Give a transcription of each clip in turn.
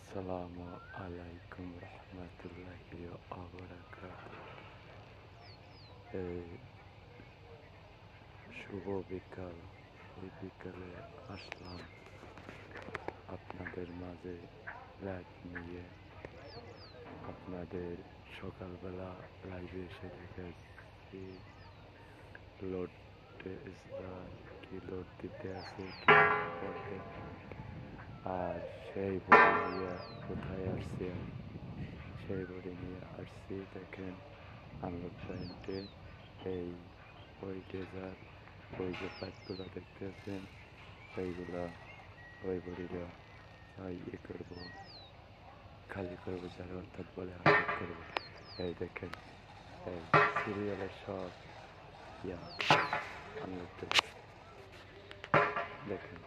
আসসালামু আলাইকুম রহমতুল্লাহি ওয়া বারাকাতুহু। এই শুভ বিকাল, এই বিকালে আসলাম আপনাদের মাঝে লাইভ নিয়ে। আপনাদের সকালবেলা লাইভে এসে দেখেছি লোড কি লোড দিতে আছে কি পড়ে। আর সেই বড়ি নিয়ে কোথায় আসছি আমি, সেই বড়ি নিয়ে আসছি দেখেন আনলোড পয়েন্টে। এই ওই ডেজার, ওই যে পাইপগুলো দেখতেছেন ওইগুলা, ওই বড়িটা ইয়ে করবো, খালি করবো, যারা অর্থাৎ বলে আনলোড করবো। এই দেখেন এই সিরিয়ালের সব আনলোড দেবে, দেখেন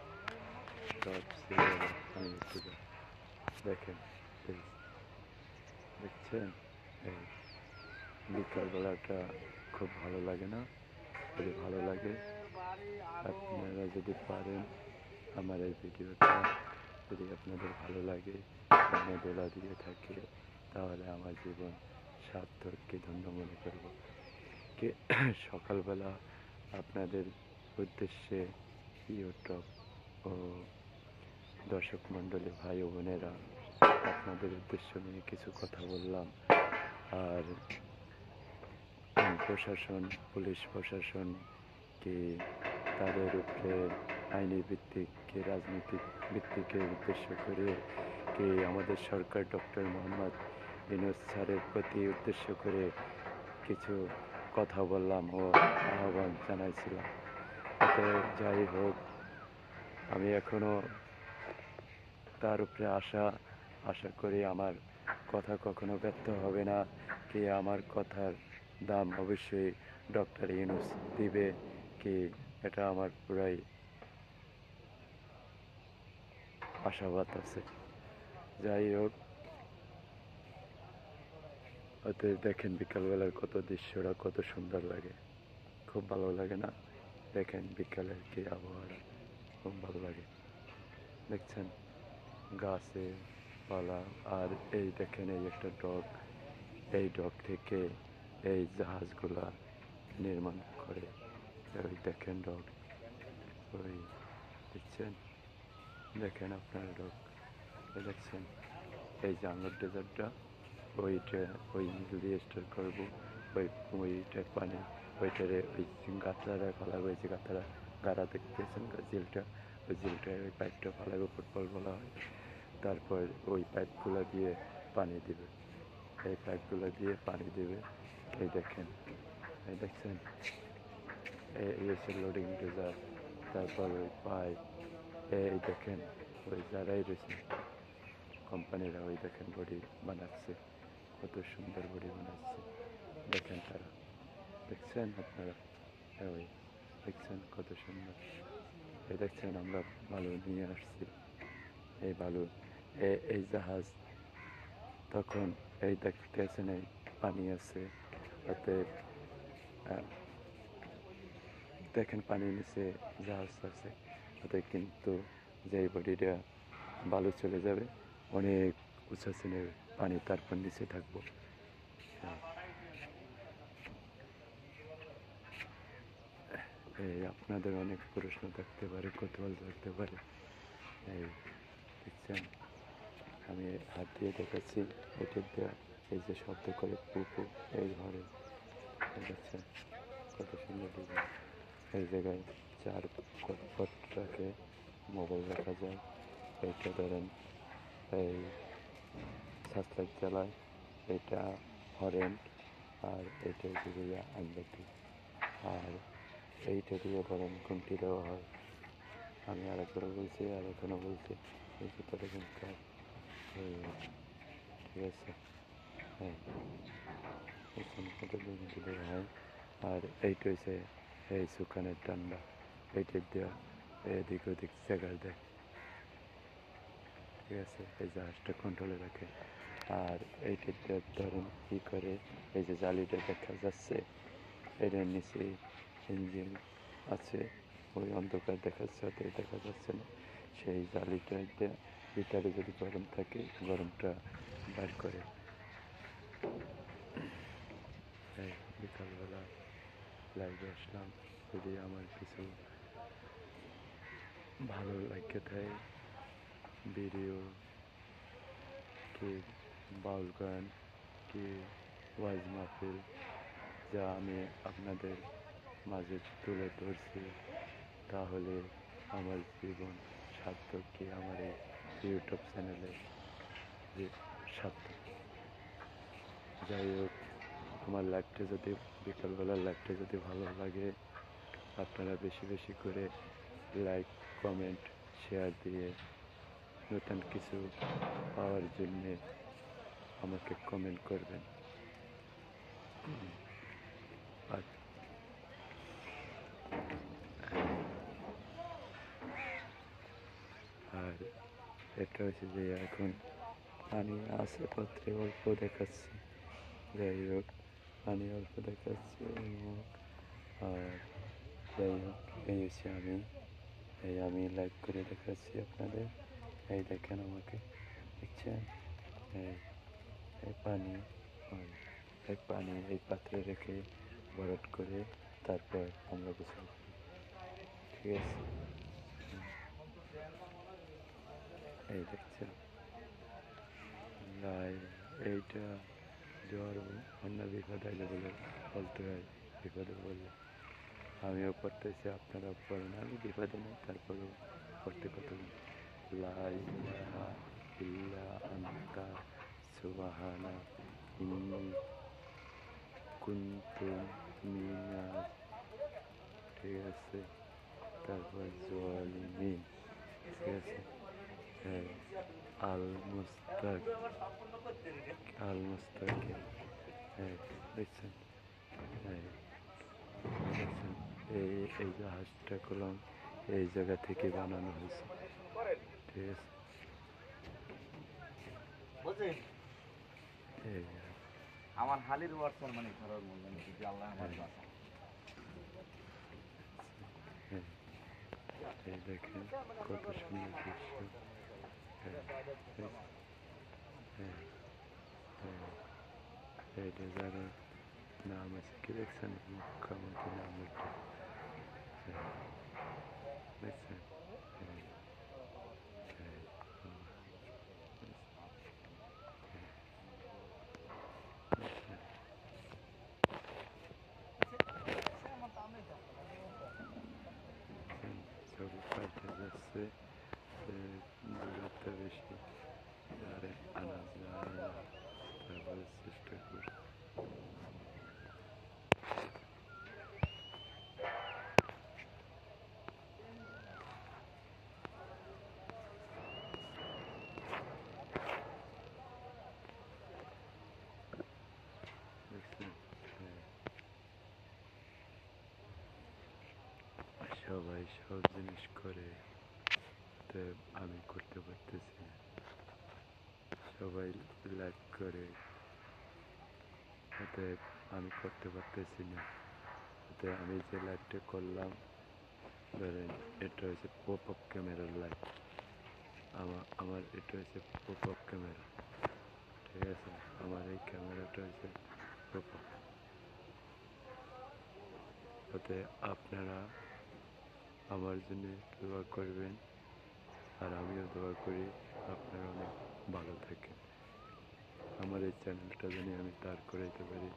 সব সিরিয়ালে আনলোড দেবে, দেখেন দেখছেন। এই বিকালবেলাটা খুব ভালো লাগে না? যদি ভালো লাগে, আপনারা যদি পারেন আমার এই ভিডিওটা যদি আপনাদের ভালো লাগে, দোলা দিয়ে থাকে, তাহলে আমার জীবন সার্থককে ধন্য মনে করব। কে সকালবেলা আপনাদের উদ্দেশ্যে ইউটিউব ও দর্শক মণ্ডলী ভাই ও বোনেরা, আপনাদের উদ্দেশ্য নিয়ে কিছু কথা বললাম। আর প্রশাসন, পুলিশ প্রশাসন কি তাদের উপরে আইনি ভিত্তিকে, রাজনৈতিক ভিত্তিকে উদ্দেশ্য করে কি আমাদের সরকার ডক্টর মোহাম্মদ ইউনূস স্যারের প্রতি উদ্দেশ্য করে কিছু কথা বললাম ও আহ্বান জানাইছিলাম। তো যাই হোক, আমি এখনও তার উপরে আশা করি আমার কথা কখনো ব্যর্থ হবে না, কি আমার কথার দাম অবশ্যই ডক্টর ইউনূস দিবে, কি এটা আমার পুরাই আশাবাদ আছে। যাই হোক, ওতে দেখেন বিকালবেলার কত দৃশ্যটা কত সুন্দর লাগে, খুব ভালো লাগে না? দেখেন বিকালের কি আবহাওয়াটা খুব ভালো লাগে, দেখছেন গাছে পালা। আর এই দেখেন এই একটা ডক, এই ডক থেকে এই জাহাজগুলা নির্মাণ করে। ওই দেখেন ডক, ওই দেখছেন, দেখেন আপনার ডক, দেখছেন এই যে আঙ্গুর ডেজার্টটা, ওইটা ওই মিল দিয়ে স্টোর করবো। ওইটার পানি ওইটারে ওই গাঁথড়াটা ফালাবো, ওই যে গাড়া দেখতেছেন জিলটা, ওই জিলটায় ওই পাইপটা ফালাবো, ফুটবল বলা হয়। তারপর ওই পাইপগুলো দিয়ে পানি দিবে, এই পাইপগুলো দিয়ে পানি দেবে। এই দেখেন, এই দেখছেন এই হচ্ছে লোডিং ডোজার। তারপর ওই পাইপ, এই দেখেন ওই যারাই রয়েছে কোম্পানিরা, ওই দেখেন বডি বানাচ্ছে, কত সুন্দর বডি বানাচ্ছে দেখেন তারা, দেখছেন আপনারা, ওই দেখছেন কত সুন্দর। এই দেখছেন আমরা বালু নিয়ে আসছি, এই বালু এই জাহাজ তখন এই দেখতেছেন এই পানি আছে, তাতে দেখেন পানির নিচে জাহাজ আছে, তাতে কিন্তু যেই বডিটা বালু চলে যাবে অনেক উঁচা শ্রেণীর পানি, তারপর নিচে থাকবো। এই আপনাদের অনেক প্রশ্ন থাকতে পারে, কৌতূহল থাকতে পারে। এই দেখছেন আমি হাত দিয়ে দেখাচ্ছি, এটির দেওয়া এই যে শব্দ করে পুপু, এই ঘরে দেখছেন কত সুন্দর ডিজাইন। এই জায়গায় 4 ফুট রাখে মোবাইল রাখা যায়। এইটা ধরেন এই সার্চলাইট জ্বালায়, এটা হরেন, আর এইটা দিয়ে আনবাতি, আর এইটা দিয়ে ধরেন ঘুমটি দেওয়া হয়। আমি আরেকবার বলছি, আর এখনও বলছি, এই জুতোটা কিন্তু ঠিক আছে। হ্যাঁ, এখানে ঘুমটি দেওয়া হয়। আর এইটা হচ্ছে এই সুখানের ডান্ডা, এইটার দেওয়া এদিক ওদিক জায়গায় দেয়, ঠিক আছে, এই জাহাজটা কন্ট্রোলে রাখে। আর এইটাতে ধরেন কী করে, এই যে জালিটা দেখা যাচ্ছে এটার নিচে ইঞ্জিন আছে, ওই অন্ধকার দেখাচ্ছে, ওতে দেখা যাচ্ছে না, সেই জালিটাতে ভিতরে যদি গরম থাকে গরমটা বার করে। এই বিকালবেলা লাইভে আসলাম, যদি আমার কিছু ভালো লাগে থাকে ভিডিও কি বাউল গান কি ওয়াজ মাহফিল যা আমি আপনাদের মাঝে তুলে ধরছি, তাহলে আমার জীবন সার্থক, কি আমার এই ইউটিউব চ্যানেলে সার্থক। যাই হোক, আমার লাইভটা যদি বিকালবেলার লাইভটা যদি ভালো লাগে, আপনারা বেশি বেশি করে লাইক কমেন্ট শেয়ার দিয়ে নতুন কিছু পাওয়ার জন্যে আমাকে কমেন্ট করবেন। আর আর এটা হচ্ছে যে এখন পানি আছে পাত্রে অল্প দেখাচ্ছি, যাই হোক পানি অল্প দেখাচ্ছি। আর যাই হোক, এই হচ্ছে আমি লাইভ করে দেখাচ্ছি আপনাদের। এই দেখেন আমাকে, দেখছেন? এই পানি এই পাত্রে রেখে বরফ করে তারপর আমরা গোসল করি, ঠিক আছে? এই দেখছেন এইটা জ্বর অন্য বিপদ আইলে বলতে হয়, বিপদে বললে আমিও পড়তেছি, আপনারাও পড়েন, আমি বিপদে নেই তারপরেও পড়তে কত লা ইলাহা ইল্লা আনতা সুবহানা ইন্নী কুনতু মিনাজ, ঠিক আছে? তারপর জালিমিন, ঠিক আছে? হ্যাঁ, আল মুস্তাকিম, হ্যাঁ দেখছেন? হ্যাঁ দেখছেন, এই জাহাজটা কলম এই জায়গা থেকে বানানো হয়েছে, ঠিক আছে? এই আমার হালির ওয়ার্সার মানে ঘরের মূল্য যদি আল্লাহ আমার হ্যাঁ, এই দেখেন কত সুন্দর দৃশ্য। হ্যাঁ হ্যাঁ হ্যাঁ, এই জায়গার নাম আছে কি দেখছেন? মুখ্যমন্ত্রী নাম লেখা, হ্যাঁ দেখছেন? হ্যাঁ হ্যাঁ ছবি পাল্টে যাচ্ছে, দূরত্ব বেশি আর আনা যায় না, তারপরে চেষ্টা করি। দেখছেন? হ্যাঁ, সবাই সব জিনিস করে, তো আমি করতে পারতেছি না। সবাই লাইক করে, অতএব আমি করতে পারতেছি না। অতএব আমি যে লাইভটা করলাম, ধরেন এটা হচ্ছে পপ আপ ক্যামেরার লাইভ, আমার এটা হচ্ছে পপ আপ ক্যামেরা, ঠিক আছে? আমার এই ক্যামেরাটা হচ্ছে পপ আপ। অতএব আপনারা আমার জন্য দোয়া করবেন, আর আমিও দোয়া করি আপনারা অনেক ভালো থাকেন। আমার এই চ্যানেলটা যেন আমি দাঁড় করাইতে পারি,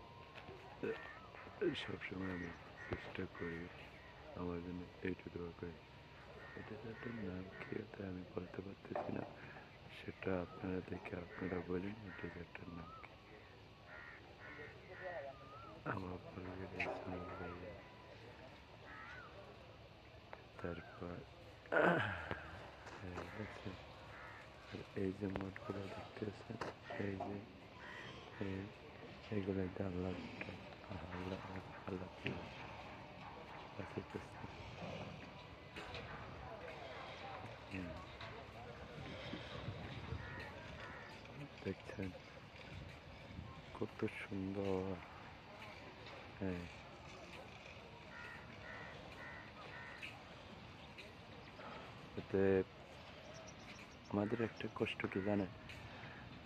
সবসময় আমি চেষ্টা করি। আমার জন্য এইটু দোয়া করি। এটা যাটার নাম কি ওটা আমি বলতে পারতেছি না, সেটা আপনারা দেখে আপনারা বলেন এটা যাটার নাম কি। আমার বলবেন এই সুনীল ভাইয়া। তারপর দেখছেন, আর এই যে মোটগুলো দেখতেছেন, এই যে এইগুলো আল্লাহ আল্লাহ আল্লাহ বাঁচাইতেছে। দেখছেন কত সুন্দর। হ্যাঁ, অতএব আমাদের একটা কষ্ট কি জানেন,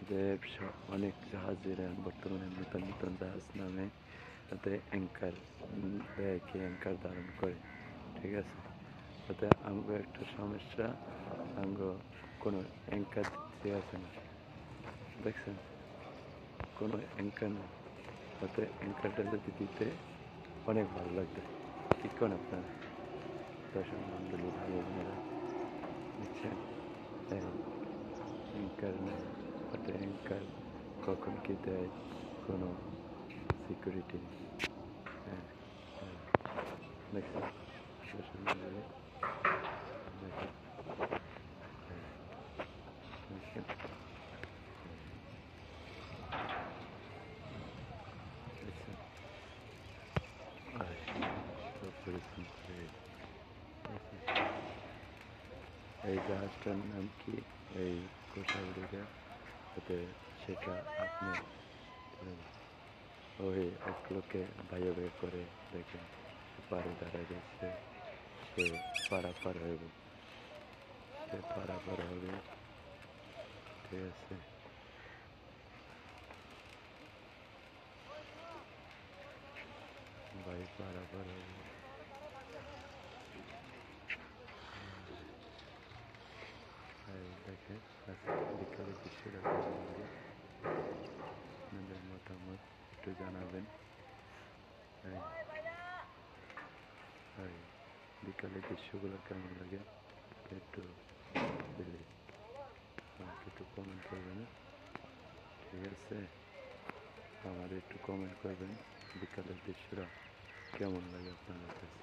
যে অনেক জাহাজের বর্তমানে নতুন নতুন জাহাজ নামে, তাতে অ্যাঙ্কার দেয়, কি অ্যাঙ্কার ধারণ করে, ঠিক আছে। তাতে আমাকে একটা সমস্যা, আঙ্গ কোনো অ্যাঙ্কার দিতে আছে না, দেখছেন, কোনো অ্যাঙ্কার নেই। তাতে অ্যাঙ্কারটা যদি দিতে অনেক ভালো লাগতো, ঠিক করেন আপনারা দর্শক মন্ডলী ভাই বোনেরা, বুঝছেন। অ্যাঙ্কার নেই, তাতে অ্যাঙ্কার কখন কি দেয় কোনো সিকিউরিটি নেই। হ্যাঁ, হ্যাঁ, দেখছেন দর্শক মন্ডলী, দেখেন, হ্যাঁ, দেখছেন, দেখছেন, সব পরিশ্রম করে। এই জাহাজটার নাম কি, এই কোষাগুড়িটা, যাতে সেটা আপনি ওই এক লোকে ভাইয়া ভাই করে দেখেন, পাড়ে দাঁড়ায় গেছে, সে পারাপার হইব, সে পারাপার হবে, ঠিক আছে। ভাই পারাপার হবে, দেখে বিকালের দৃশ্যটা কেমন লাগে, আপনাদের মতামত একটু জানাবেন। বিকালের দৃশ্যগুলো কেমন লাগে একটু প্লিজ আমাকে একটু কমেন্ট করবেন, ঠিক আছে। আমার একটু কমেন্ট করবেন বিকালের দৃশ্যটা কেমন লাগে আপনাদের কাছে।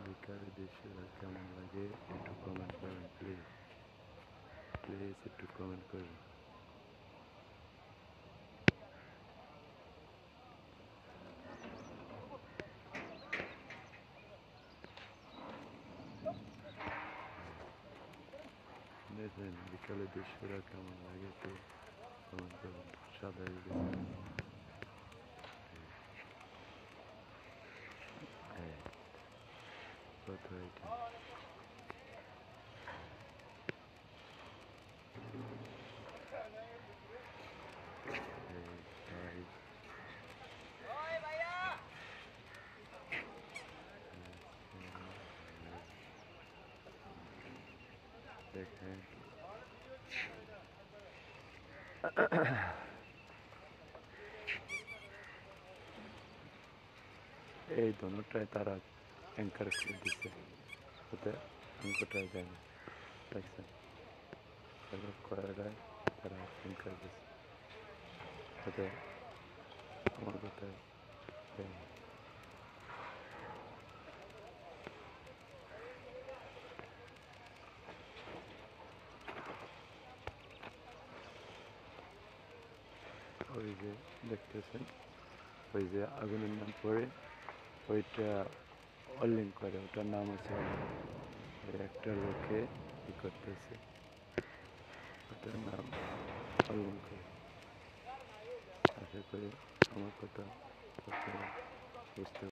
বিকালের দৃশ্যটা কেমন লাগে একটু কমেন্ট করবেন, প্লিজ প্লিজ একটু কমেন্ট করবেন। দেখবেন বিকালের দৃশ্যটা কেমন লাগে একটু কমেন্ট করবেন। সাদা হয়ে গেছে, কত এটা, দেখেন এই দোনোটায় তারা অ্যাঙ্কার করে দিচ্ছে, ওতে অঙ্কটায় যায় না, দেখছেন, কয়রায় তারা অ্যাঙ্কার দিচ্ছে, ওতে আমার কথায় যায় না। ওই যে দেখতেছেন, ওই যে আগুনের নাম পড়ে ওইটা অলিং করে, ওটার নাম হচ্ছে ওই একটা লোকে ই করতেছে, ওটার নাম অলিং করে। আশা করি আমার কথা আপনারা বুঝতে